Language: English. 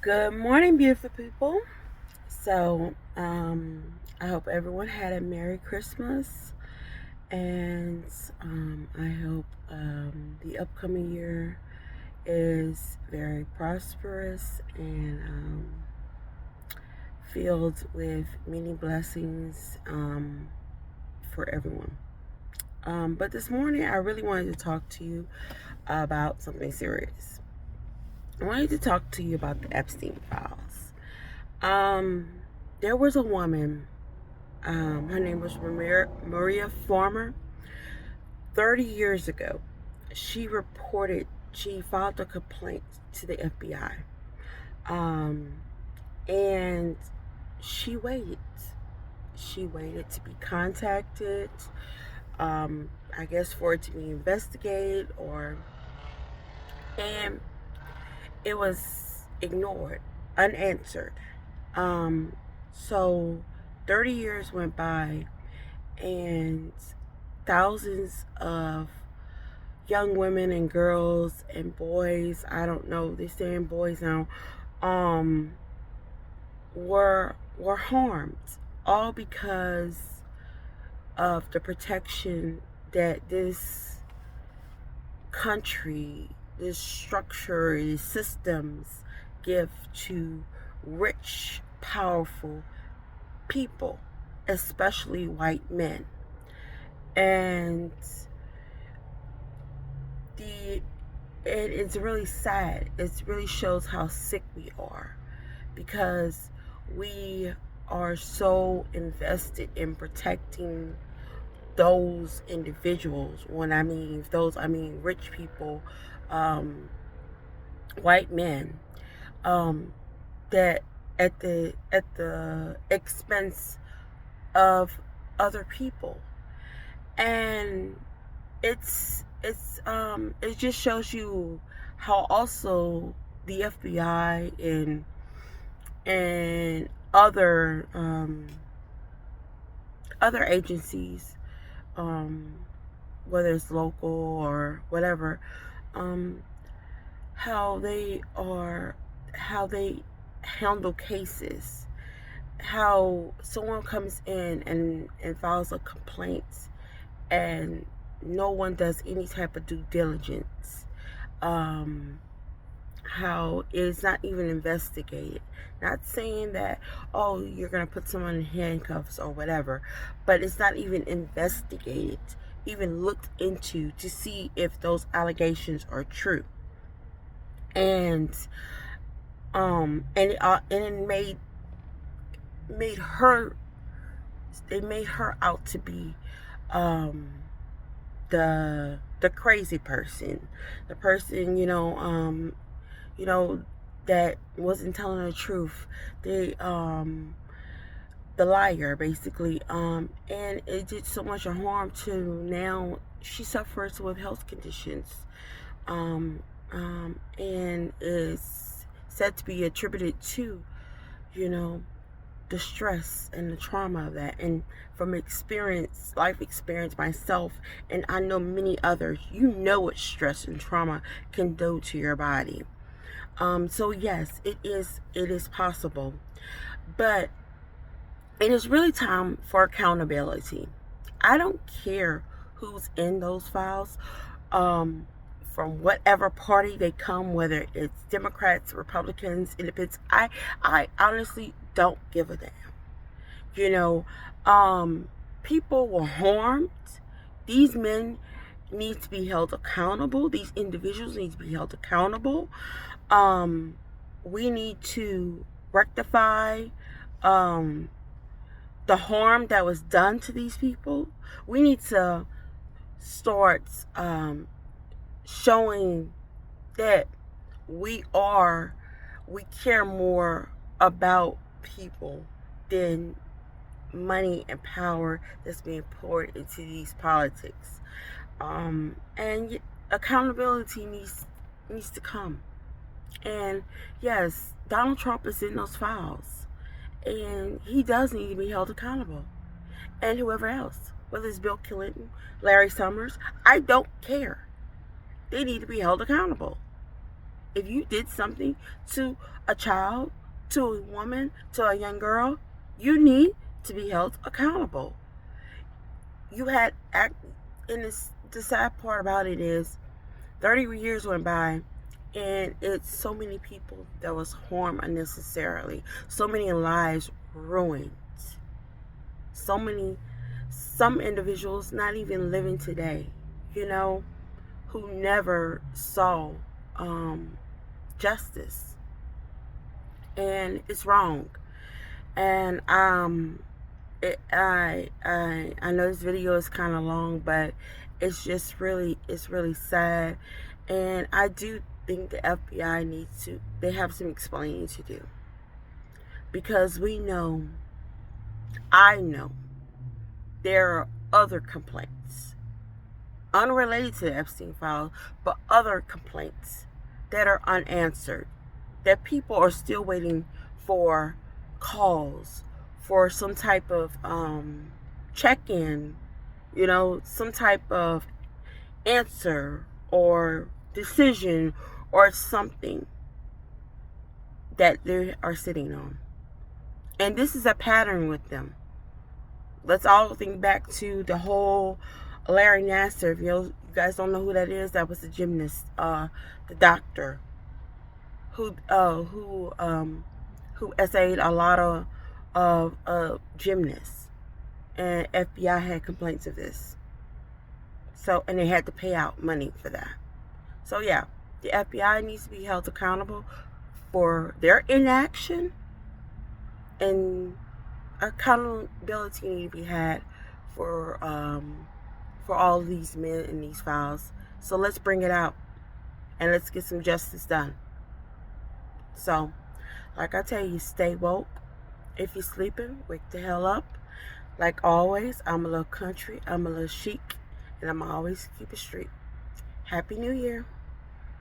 Good morning, beautiful people. I hope everyone had a Merry Christmas, and I hope the upcoming year is very prosperous and filled with many blessings for everyone. But this morning, I really wanted to talk to you about something serious. I wanted to talk to you about the Epstein files. Um, there was a woman. Her name was Maria Farmer. 30 years ago, she filed a complaint to the FBI. Um, and she waited. She waited to be contacted. I guess for it to be investigated, and it was ignored, unanswered. Um, so 30 years went by, and thousands of young women and girls and boys, I don't know, they're saying boys now, um, were harmed, all because of the protection that this country, this structure, these systems give to rich, powerful people, especially white men. And the it's really sad. It really shows how sick we are, because we are so invested in protecting those individuals. When I mean those, I mean rich people, um, white men, um, that at the expense of other people. And it just shows you how also the FBI and other agencies, um, whether it's local or whatever, um, how they handle cases, how someone comes in and files a complaint, and no one does any type of due diligence. Um, how it's not even investigated. Not saying that, oh, you're going to put someone in handcuffs or whatever, but it's not even investigated, even looked into to see if those allegations are true. And it made her they made her out to be um the crazy person, the person, you know, that wasn't telling the truth, the liar, basically. And it did so much harm to, now she suffers with health conditions, and is said to be attributed to, you know, the stress and the trauma of that. And from life experience myself, and I know many others, you know what stress and trauma can do to your body. So yes, it is possible, but it is really time for accountability. I don't care who's in those files, um, from whatever party they come, whether it's Democrats, Republicans, Independents. I honestly don't give a damn. You know, people were harmed. These men need to be held accountable. These individuals need to be held accountable. Um, we need to rectify um, the harm that was done to these people. We need to start showing that we are we care more about people than money and power that's being poured into these politics. And accountability needs to come. And yes, Donald Trump is in those files, and he does need to be held accountable. And whoever else, whether it's Bill Clinton, Larry Summers, I don't care. They need to be held accountable. if you did something to a child, to a woman, to a young girl, you need to be held accountable. You had and the sad part about it is 30 years went by, and it's so many people that was harmed unnecessarily, so many lives ruined, some individuals not even living today, who never saw justice, and it's wrong. And I know this video is kind of long, but it's really sad, and I do think the FBI they have some explaining to do, because I know there are other complaints unrelated to the Epstein files, but other complaints that are unanswered, that people are still waiting for calls, for some type of check-in, some type of answer or decision or something that they are sitting on. And this is a pattern with them. Let's all think back to the whole Larry Nassar. If you guys don't know who that is, that was the gymnast, the doctor who essayed a lot of gymnasts, and FBI had complaints of this. So, and they had to pay out money for that. So yeah, the FBI needs to be held accountable for their inaction, and accountability need to be had for all of these men in these files. So let's bring it out and let's get some justice done. So, like I tell you, stay woke. If you're sleeping, wake the hell up. Like always, I'm a little country, I'm a little chic, and I'm always keep it street. Happy New Year.